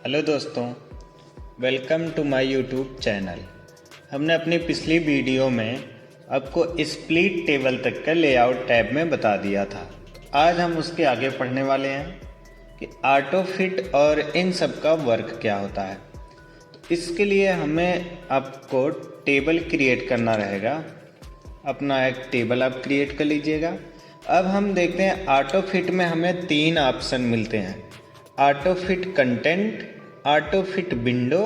Hello दोस्तों, welcome to my YouTube channel. हमने अपनी पिछली वीडियो में आपको स्प्लिट टेबल तक का लेआउट टैब में बता दिया था। आज हम उसके आगे पढ़ने वाले हैं कि ऑटो फिट और इन सब का वर्क क्या होता है। तो इसके लिए हमें आपको टेबल क्रिएट करना रहेगा। अपना एक टेबल आप क्रिएट कर लीजिएगा। अब हम देखते हैं ऑटो फिट में हमें 3 ऑप्शन मिलते हैं: auto fit content, auto fit window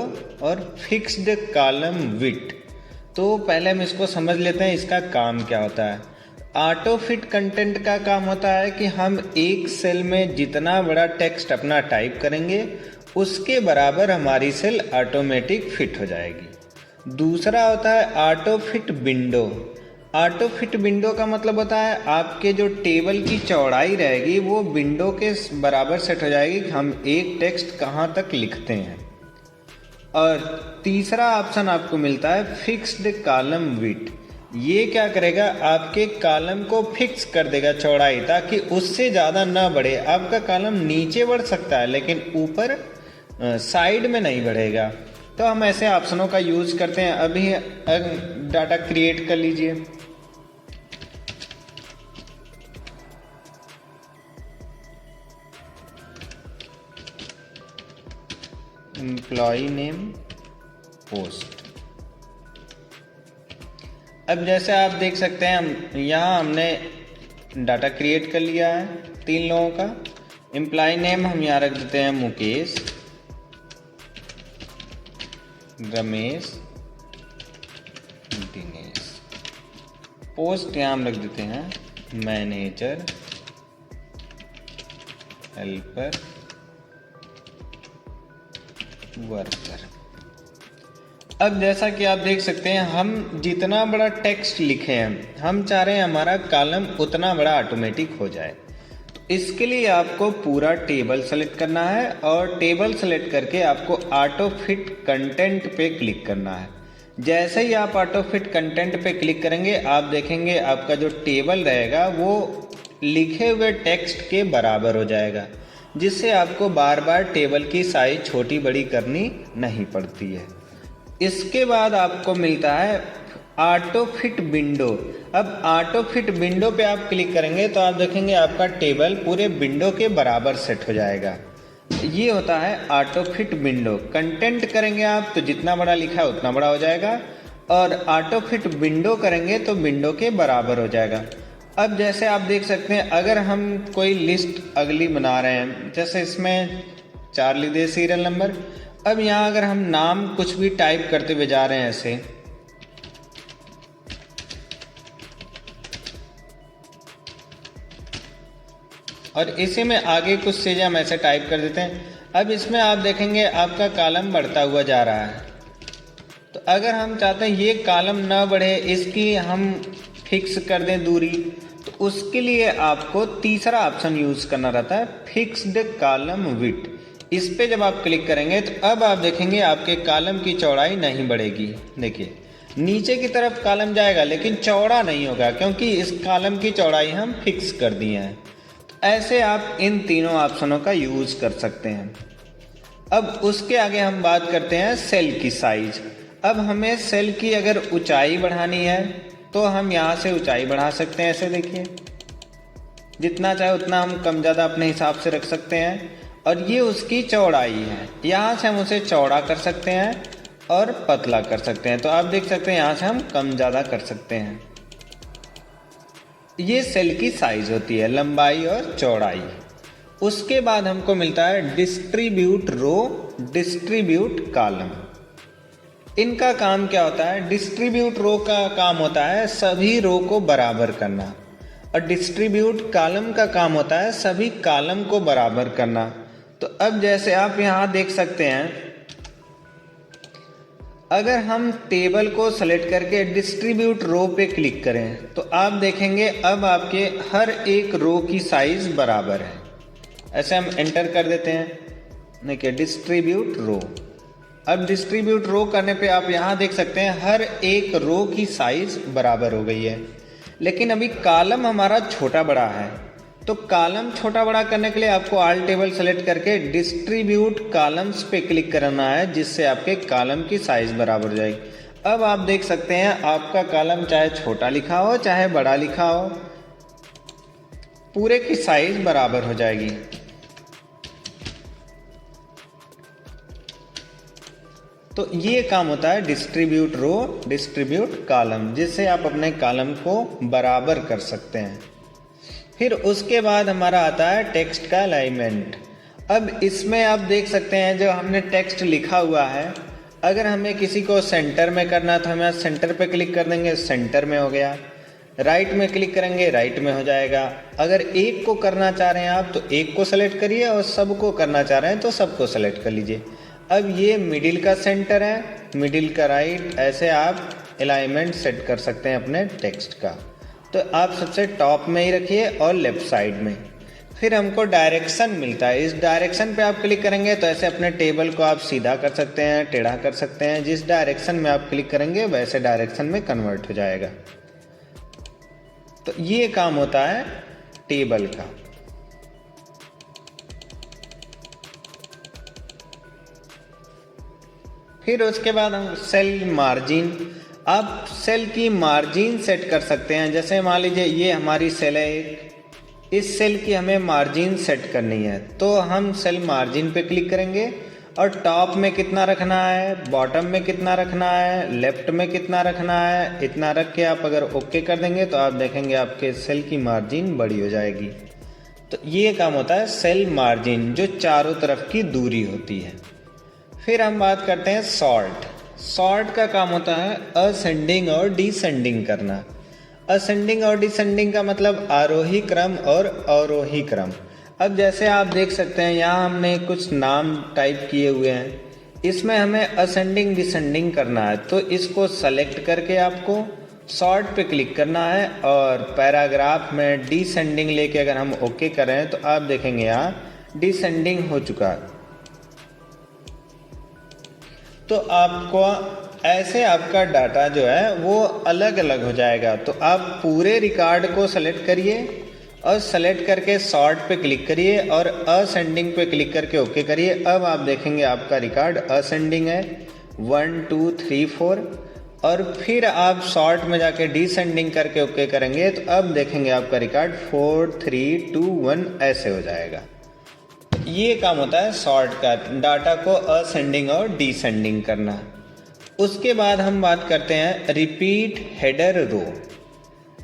और फिक्स्ड कॉलम विड्थ। तो पहले हम इसको समझ लेते हैं इसका काम क्या होता है। ऑटो फिट कंटेंट का काम होता है कि हम एक सेल में जितना बड़ा टेक्स्ट अपना टाइप करेंगे उसके बराबर हमारी सेल ऑटोमेटिक फिट हो जाएगी। दूसरा होता है auto fit window. Auto fit window का मतलब होता है आपके जो टेबल की चौड़ाई रहेगी वो विंडो के बराबर सेट हो जाएगी कि हम एक टेक्स्ट कहाँ तक लिखते हैं। और तीसरा ऑप्शन आपको मिलता है फिक्स्ड कॉलम विड्थ। ये क्या करेगा, आपके कॉलम को फिक्स कर देगा चौड़ाई, ताकि उससे ज़्यादा ना बढ़े। आपका कॉलम नीचे बढ़ सकता है लेकिन ऊपर साइड में नहीं बढ़ेगा। तो हम ऐसे ऑप्शनों का यूज़ करते हैं। अभी डाटा क्रिएट कर लीजिए। Employ name post. अब जैसे आप देख सकते हैं हम यहाँ हमने डाटा क्रिएट कर लिया है 3 लोगों का। एम्प्लॉय नेम हम यहाँ रख देते हैं मुकेश, रमेश, दिनेश। पोस्ट यहाँ हम रख देते हैं मैनेजर, हेल्पर, वर्कर। अब जैसा कि आप देख सकते हैं हम जितना बड़ा टेक्स्ट लिखे हैं हम चाह रहे हैं हमारा कॉलम उतना बड़ा ऑटोमेटिक हो जाए। तो इसके लिए आपको पूरा टेबल सेलेक्ट करना है और टेबल सेलेक्ट करके आपको ऑटो फिट कंटेंट पे क्लिक करना है। जैसे ही आप ऑटो फिट कंटेंट पे क्लिक करेंगे आप देखेंगे आपका जो टेबल रहेगा वो लिखे हुए टेक्स्ट के बराबर हो जाएगा, जिससे आपको बार बार टेबल की साइज छोटी बड़ी करनी नहीं पड़ती है। इसके बाद आपको मिलता है ऑटो फिट विंडो। अब ऑटो फिट विंडो पे आप क्लिक करेंगे तो आप देखेंगे आपका टेबल पूरे विंडो के बराबर सेट हो जाएगा। ये होता है ऑटो फिट विंडो। कंटेंट करेंगे आप तो जितना बड़ा लिखा है उतना बड़ा हो जाएगा, और ऑटो फिट विंडो करेंगे तो विंडो के बराबर हो जाएगा। अब जैसे आप देख सकते हैं अगर हम कोई लिस्ट अगली बना रहे हैं, जैसे इसमें 4 लिख दे सीरियल नंबर। अब यहाँ अगर हम नाम कुछ भी टाइप करते हुए जा रहे हैं ऐसे, और इसी में आगे कुछ चीज़ें हम ऐसे टाइप कर देते हैं। अब इसमें आप देखेंगे आपका कॉलम बढ़ता हुआ जा रहा है। तो अगर हम चाहते हैं ये कॉलम ना बढ़े, इसकी हम फिक्स कर दें दूरी, तो उसके लिए आपको तीसरा ऑप्शन यूज़ करना रहता है फिक्स्ड कॉलम विड्थ। इस पे जब आप क्लिक करेंगे तो अब आप देखेंगे आपके कॉलम की चौड़ाई नहीं बढ़ेगी। देखिए नीचे की तरफ कॉलम जाएगा लेकिन चौड़ा नहीं होगा, क्योंकि इस कॉलम की चौड़ाई हम फिक्स कर दिए हैं। तो ऐसे आप इन तीनों ऑप्शनों का यूज़ कर सकते हैं। अब उसके आगे हम बात करते हैं सेल की साइज। अब हमें सेल की अगर ऊंचाई बढ़ानी है तो हम यहाँ से ऊंचाई बढ़ा सकते हैं। ऐसे देखिए जितना चाहे उतना हम कम ज़्यादा अपने हिसाब से रख सकते हैं। और ये उसकी चौड़ाई है, यहाँ से हम उसे चौड़ा कर सकते हैं और पतला कर सकते हैं। तो आप देख सकते हैं यहाँ से हम कम ज़्यादा कर सकते हैं। ये सेल की साइज होती है, लंबाई और चौड़ाई। उसके बाद हमको मिलता है डिस्ट्रीब्यूट रो, डिस्ट्रीब्यूट कॉलम। इनका काम क्या होता है? डिस्ट्रीब्यूट रो का काम होता है सभी रो को बराबर करना, और डिस्ट्रीब्यूट कॉलम का काम होता है सभी कॉलम को बराबर करना। तो अब जैसे आप यहाँ देख सकते हैं, अगर हम टेबल को सेलेक्ट करके डिस्ट्रीब्यूट रो पे क्लिक करें तो आप देखेंगे अब आपके हर एक रो की साइज बराबर है। ऐसे हम एंटर कर देते हैं, देखिए डिस्ट्रीब्यूट रो। अब डिस्ट्रीब्यूट रो करने पे आप यहाँ देख सकते हैं हर एक रो की साइज बराबर हो गई है। लेकिन अभी कॉलम हमारा छोटा बड़ा है, तो कॉलम छोटा बड़ा करने के लिए आपको ऑल टेबल सेलेक्ट करके डिस्ट्रीब्यूट कॉलम्स पे क्लिक करना है, जिससे आपके कॉलम की साइज बराबर हो जाएगी। अब आप देख सकते हैं आपका कॉलम चाहे छोटा लिखा हो चाहे बड़ा लिखा हो, पूरे की साइज बराबर हो जाएगी। तो ये काम होता है डिस्ट्रीब्यूट रो, डिस्ट्रीब्यूट कॉलम, जिससे आप अपने कॉलम को बराबर कर सकते हैं। फिर उसके बाद हमारा आता है टेक्स्ट का अलाइनमेंट। अब इसमें आप देख सकते हैं जो हमने टेक्स्ट लिखा हुआ है, अगर हमें किसी को सेंटर में करना तो हम यहाँ सेंटर पे क्लिक कर देंगे, सेंटर में हो गया। राइट में क्लिक करेंगे, राइट में हो जाएगा। अगर एक को करना चाह रहे हैं आप तो एक को सेलेक्ट करिए, और सबको करना चाह रहे हैं तो सबको सेलेक्ट कर लीजिए। अब ये मिडिल का सेंटर है, मिडिल का राइट, ऐसे आप अलाइनमेंट सेट कर सकते हैं अपने टेक्स्ट का। तो आप सबसे टॉप में ही रखिए और लेफ्ट साइड में। फिर हमको डायरेक्शन मिलता है, इस डायरेक्शन पे आप क्लिक करेंगे तो ऐसे अपने टेबल को आप सीधा कर सकते हैं, टेढ़ा कर सकते हैं। जिस डायरेक्शन में आप क्लिक करेंगे वैसे डायरेक्शन में कन्वर्ट हो जाएगा। तो ये काम होता है टेबल का। फिर उसके बाद हम सेल मार्जिन, आप सेल की मार्जिन सेट कर सकते हैं। जैसे मान लीजिए ये हमारी सेल है एक, इस सेल की हमें मार्जिन सेट करनी है, तो हम सेल मार्जिन पे क्लिक करेंगे और टॉप में कितना रखना है, बॉटम में कितना रखना है, लेफ्ट में कितना रखना है, इतना रख के आप अगर ओके कर देंगे तो आप देखेंगे आपके सेल की मार्जिन बड़ी हो जाएगी। तो ये काम होता है सेल मार्जिन, जो चारों तरफ की दूरी होती है। फिर हम बात करते हैं सॉर्ट। सॉर्ट का काम होता है असेंडिंग और डिसेंडिंग करना। असेंडिंग और डिसेंडिंग का मतलब आरोही क्रम और अवरोही क्रम। अब जैसे आप देख सकते हैं यहाँ हमने कुछ नाम टाइप किए हुए हैं, इसमें हमें असेंडिंग डिसेंडिंग करना है, तो इसको सेलेक्ट करके आपको सॉर्ट पे क्लिक करना है और पैराग्राफ में डिसेंडिंग लेके अगर हम ओके करें तो आप देखेंगे यहाँ डिसेंडिंग हो चुका है। तो आपको ऐसे आपका डाटा जो है वो अलग अलग हो जाएगा। तो आप पूरे रिकॉर्ड को सेलेक्ट करिए और सेलेक्ट करके सॉर्ट पे क्लिक करिए और असेंडिंग पे क्लिक करके ओके करिए। अब आप देखेंगे आपका रिकॉर्ड असेंडिंग है 1 2 3 4, और फिर आप सॉर्ट में जाके डिसेंडिंग करके ओके करेंगे तो अब देखेंगे आपका रिकॉर्ड 4 3 2 1 ऐसे हो जाएगा। ये काम होता है सॉर्ट का, डाटा को असेंडिंग और डिसेंडिंग करना। उसके बाद हम बात करते हैं repeat header row.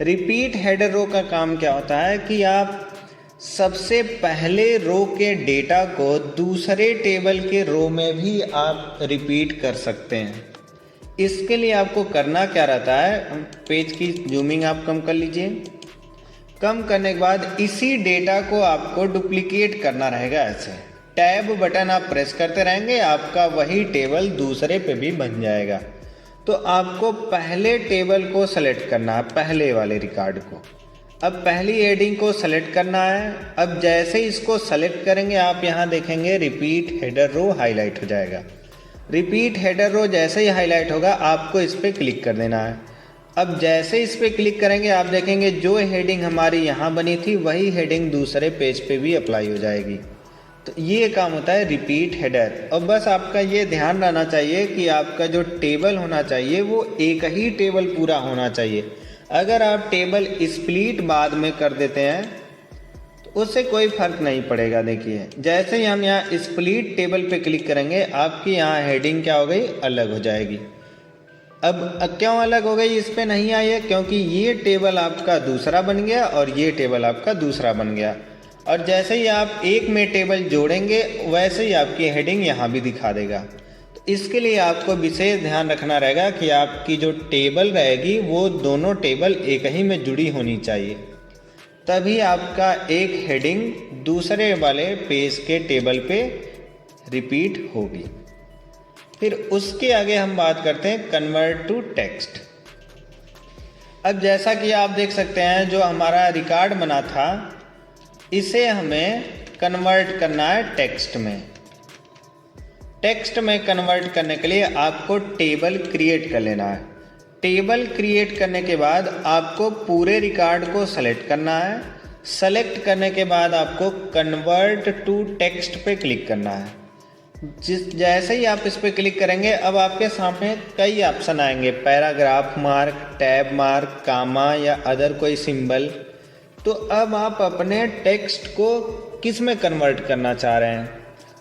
Repeat header row का काम क्या होता है कि आप सबसे पहले रो के डेटा को दूसरे टेबल के रो में भी आप रिपीट कर सकते हैं। इसके लिए आपको करना क्या रहता है, पेज की जूमिंग आप कम कर लीजिए। कम करने के बाद इसी डेटा को आपको डुप्लीकेट करना रहेगा। ऐसे टैब बटन आप प्रेस करते रहेंगे, आपका वही टेबल दूसरे पे भी बन जाएगा। तो आपको पहले टेबल को सेलेक्ट करना है, पहले वाले रिकॉर्ड को। अब पहली हेडिंग को सेलेक्ट करना है। अब जैसे इसको सेलेक्ट करेंगे आप यहाँ देखेंगे रिपीट हेडर रो हाईलाइट हो जाएगा। रिपीट हेडर रो जैसे ही हाईलाइट होगा आपको इस पर क्लिक कर देना है। अब जैसे इस पर क्लिक करेंगे आप देखेंगे जो हेडिंग हमारी यहाँ बनी थी वही हेडिंग दूसरे पेज पे भी अप्लाई हो जाएगी। तो ये काम होता है रिपीट हेडर। और बस आपका ये ध्यान रहना चाहिए कि आपका जो टेबल होना चाहिए वो एक ही टेबल पूरा होना चाहिए। अगर आप टेबल स्प्लिट बाद में कर देते हैं तो उससे कोई फर्क नहीं पड़ेगा। देखिए जैसे ही हम यहाँ स्प्लिट टेबल पे क्लिक करेंगे आपकी यहाँ हेडिंग क्या हो गई, अलग हो जाएगी। अब क्यों अलग हो गई, इस पे नहीं आई है क्योंकि ये टेबल आपका दूसरा बन गया और ये टेबल आपका दूसरा बन गया। और जैसे ही आप एक में टेबल जोड़ेंगे वैसे ही आपकी हेडिंग यहाँ भी दिखा देगा। तो इसके लिए आपको विशेष ध्यान रखना रहेगा कि आपकी जो टेबल रहेगी वो दोनों टेबल एक ही में जुड़ी होनी चाहिए, तभी आपका एक हेडिंग दूसरे वाले पेज के टेबल पे रिपीट होगी। फिर उसके आगे हम बात करते हैं कन्वर्ट टू टेक्स्ट। अब जैसा कि आप देख सकते हैं जो हमारा रिकॉर्ड बना था इसे हमें कन्वर्ट करना है टेक्स्ट में। टेक्स्ट में कन्वर्ट करने के लिए आपको टेबल क्रिएट कर लेना है। टेबल क्रिएट करने के बाद आपको पूरे रिकॉर्ड को सेलेक्ट करना है। सेलेक्ट करने के बाद आपको कन्वर्ट टू टेक्स्ट पे क्लिक करना है। जैसे ही आप इस पे क्लिक करेंगे अब आपके सामने कई ऑप्शन आएंगे, पैराग्राफ मार्क, टैब मार्क, कामा या अदर कोई सिंबल। तो अब आप अपने टेक्स्ट को किस में कन्वर्ट करना चाह रहे हैं,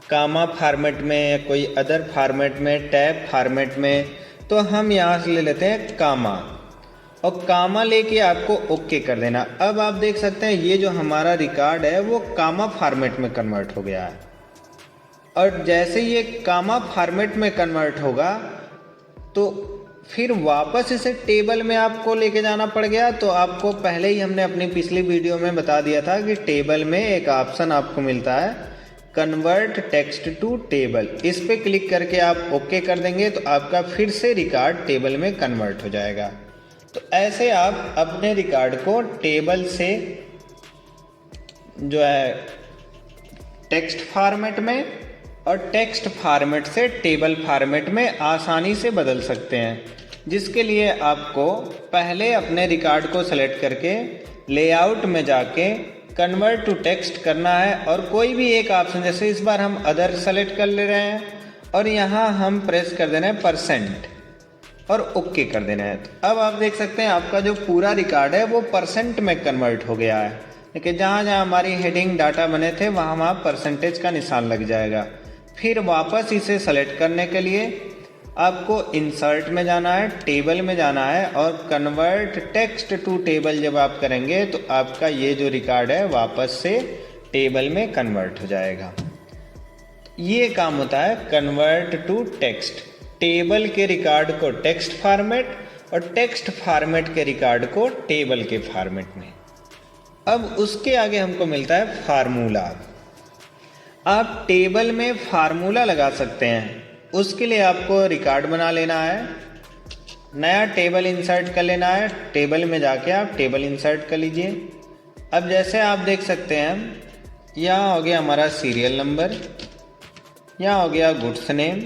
कामा फॉर्मेट में या कोई अदर फॉर्मेट में, टैब फॉर्मेट में। तो हम यहाँ से ले लेते हैं कामा, और कामा लेके आपको ओके कर देना। अब आप देख सकते हैं ये जो हमारा रिकॉर्ड है वो कामा फॉर्मेट में कन्वर्ट हो गया है। और जैसे ये कामा फॉर्मेट में कन्वर्ट होगा तो फिर वापस इसे टेबल में आपको लेके जाना पड़ गया। तो आपको पहले ही हमने अपनी पिछली वीडियो में बता दिया था कि टेबल में एक ऑप्शन आपको मिलता है कन्वर्ट टेक्स्ट टू टेबल। इस पे क्लिक करके आप ओके कर देंगे तो आपका फिर से रिकॉर्ड टेबल में कन्वर्ट हो जाएगा। तो ऐसे आप अपने रिकॉर्ड को टेबल से जो है टेक्स्ट फॉर्मेट में और टेक्स्ट फॉर्मेट से टेबल फॉर्मेट में आसानी से बदल सकते हैं, जिसके लिए आपको पहले अपने रिकॉर्ड को सेलेक्ट करके लेआउट में जाके कन्वर्ट टू टेक्स्ट करना है और कोई भी एक ऑप्शन, जैसे इस बार हम अदर सेलेक्ट कर ले रहे हैं और यहाँ हम प्रेस कर देना है परसेंट और ओके कर देना है। तो अब आप देख सकते हैं आपका जो पूरा रिकॉर्ड है वो परसेंट में कन्वर्ट हो गया है। लेकिन जहाँ जहाँ हमारी हेडिंग डाटा बने थे वहाँ परसेंटेज का निशान लग जाएगा। फिर वापस इसे सेलेक्ट करने के लिए आपको इंसर्ट में जाना है, टेबल में जाना है और कन्वर्ट टेक्स्ट टू टेबल जब आप करेंगे तो आपका ये जो रिकॉर्ड है वापस से टेबल में कन्वर्ट हो जाएगा। ये काम होता है कन्वर्ट टू टेक्स्ट, टेबल के रिकॉर्ड को टेक्स्ट फॉर्मेट और टेक्स्ट फॉर्मेट के रिकॉर्ड को टेबल के फॉर्मेट में। अब उसके आगे हमको मिलता है फार्मूला। आप टेबल में फार्मूला लगा सकते हैं। उसके लिए आपको रिकॉर्ड बना लेना है, नया टेबल इंसर्ट कर लेना है। टेबल में जाके आप टेबल इंसर्ट कर लीजिए। अब जैसे आप देख सकते हैं यहाँ हो गया हमारा सीरियल नंबर, यहाँ हो गया गुड्स नेम,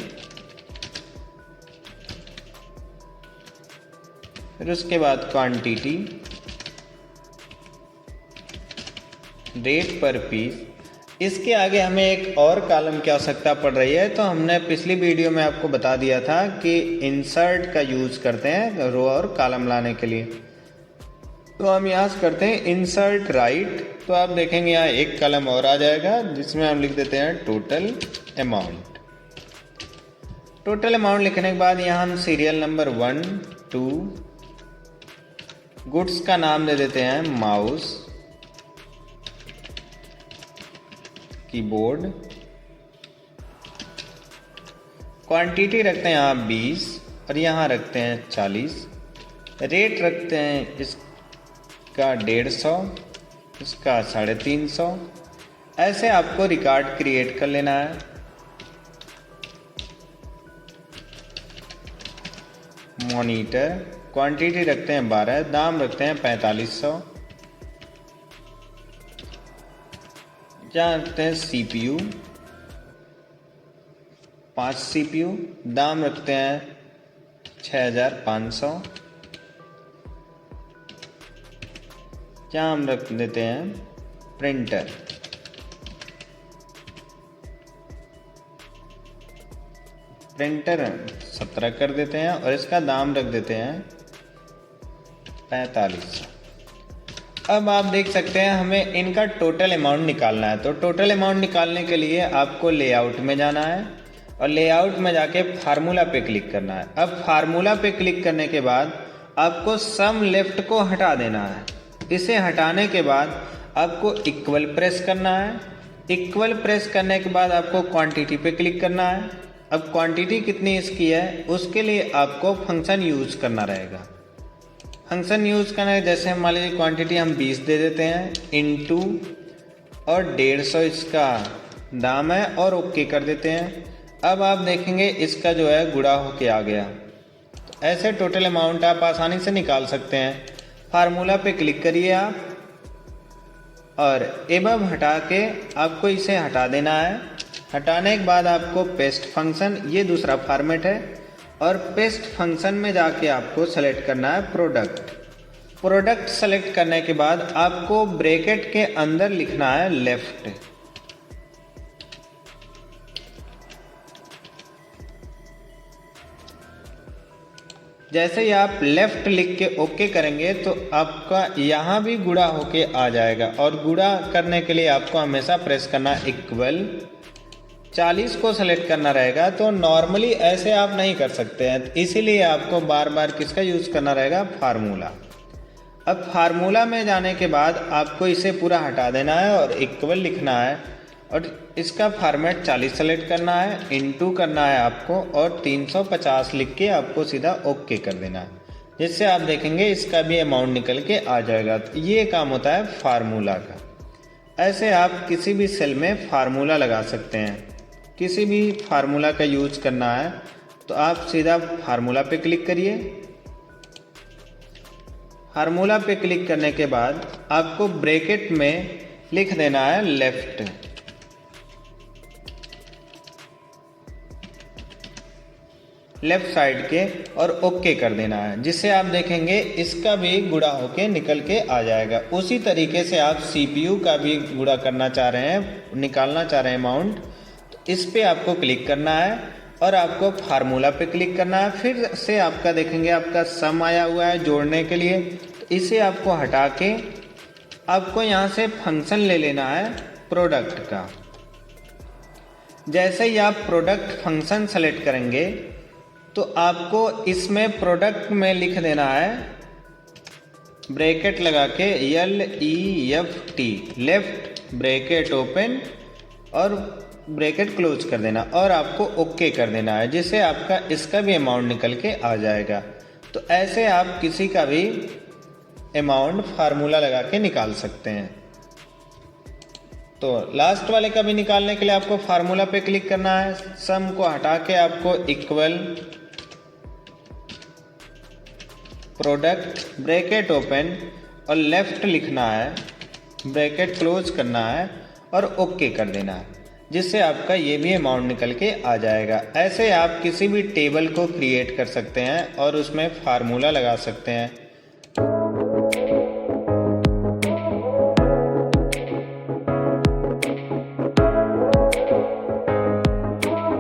फिर उसके बाद क्वांटिटी, रेट पर पीस। इसके आगे हमें एक और कॉलम की आवश्यकता पड़ रही है। तो हमने पिछली वीडियो में आपको बता दिया था कि इंसर्ट का यूज़ करते हैं रो और कॉलम लाने के लिए। तो हम यहाँ से करते हैं इंसर्ट राइट। तो आप देखेंगे यहाँ एक कॉलम और आ जाएगा जिसमें हम लिख देते हैं टोटल अमाउंट। टोटल अमाउंट लिखने के बाद यहाँ हम सीरियल नंबर 1, 2, गुड्स का नाम दे देते हैं माउस, कीबोर्ड, क्वांटिटी रखते हैं यहाँ 20 और यहाँ रखते हैं 40, रेट रखते हैं इसका 150, इसका 350। ऐसे आपको रिकॉर्ड क्रिएट कर लेना है। मॉनिटर, क्वांटिटी रखते हैं 12, दाम रखते हैं 4500। यहाँ रखते हैं CPU 5 CPU, दाम रखते हैं 6500। यहाँ हम रख देते हैं प्रिंटर, प्रिंटर 17 कर देते हैं और इसका दाम रख देते हैं 4500। अब आप देख सकते हैं हमें इनका टोटल अमाउंट निकालना है। तो टोटल अमाउंट निकालने के लिए आपको लेआउट में जाना है और लेआउट में जाके फार्मूला पे क्लिक करना है। अब फार्मूला पे क्लिक करने के बाद आपको सम लेफ्ट को हटा देना है। इसे हटाने के बाद आपको इक्वल प्रेस करना है। इक्वल प्रेस करने के बाद आपको क्वांटिटी पे क्लिक करना है। अब क्वांटिटी कितनी इसकी है उसके लिए आपको फंक्शन यूज़ करना रहेगा। फंक्शन यूज़ करना है, जैसे मान लीजिए क्वांटिटी हम 20 दे देते हैं इनटू और 150 इसका दाम है और ओके कर देते हैं। अब आप देखेंगे इसका जो है गुणा होके आ गया। तो ऐसे टोटल अमाउंट आप आसानी से निकाल सकते हैं। फार्मूला पे क्लिक करिए आप और एबव हटा के आपको इसे हटा देना है। हटाने के बाद आपको पेस्ट फंक्शन, ये दूसरा फॉर्मेट है, और पेस्ट फंक्शन में जाके आपको सेलेक्ट करना है प्रोडक्ट। प्रोडक्ट सेलेक्ट करने के बाद आपको ब्रैकेट के अंदर लिखना है लेफ्ट। जैसे ही आप लेफ्ट लिख के ओके करेंगे तो आपका यहाँ भी गुणा होके आ जाएगा, और गुणा करने के लिए आपको हमेशा प्रेस करना इक्वल 40 को सेलेक्ट करना रहेगा। तो नॉर्मली ऐसे आप नहीं कर सकते हैं, इसीलिए आपको बार बार किसका यूज़ करना रहेगा, फार्मूला। अब फार्मूला में जाने के बाद आपको इसे पूरा हटा देना है और इक्वल लिखना है, और इसका फॉर्मेट 40 सेलेक्ट करना है, इनटू करना है आपको, और 350 लिख के आपको सीधा ओके कर देना है, जिससे आप देखेंगे इसका भी अमाउंट निकल के आ जाएगा। तो ये काम होता है फार्मूला का। ऐसे आप किसी भी सेल में फार्मूला लगा सकते हैं। किसी भी फार्मूला का यूज करना है तो आप सीधा फार्मूला पे क्लिक करिए। फार्मूला पे क्लिक करने के बाद आपको ब्रैकेट में लिख देना है लेफ्ट। लेफ्ट साइड के, और ओके कर देना है, जिससे आप देखेंगे इसका भी गुणा होके निकल के आ जाएगा। उसी तरीके से आप सीपीयू का भी गुणा करना चाह रहे हैं, निकालना चाह रहे हैं अमाउंट, तो इस पे आपको क्लिक करना है और आपको फार्मूला पे क्लिक करना है। फिर से आपका देखेंगे आपका सम आया हुआ है जोड़ने के लिए, तो इसे आपको हटा के आपको यहाँ से फंक्शन ले लेना है प्रोडक्ट का। जैसे ही आप प्रोडक्ट फंक्शन सेलेक्ट करेंगे तो आपको इसमें प्रोडक्ट में लिख देना है ब्रैकेट लगा के LEFT, लेफ्ट ब्रैकेट ओपन और ब्रैकेट क्लोज कर देना, और आपको ओके कर देना है, जिससे आपका इसका भी अमाउंट निकल के आ जाएगा। तो ऐसे आप किसी का भी अमाउंट फार्मूला लगा के निकाल सकते हैं। तो लास्ट वाले का भी निकालने के लिए आपको फार्मूला पे क्लिक करना है, सम को हटा के आपको इक्वल प्रोडक्ट ब्रैकेट ओपन और लेफ्ट लिखना है, ब्रैकेट क्लोज करना है और ओके कर देना है, जिससे आपका ये भी अमाउंट निकल के आ जाएगा। ऐसे आप किसी भी टेबल को क्रिएट कर सकते हैं और उसमें फार्मूला लगा सकते हैं।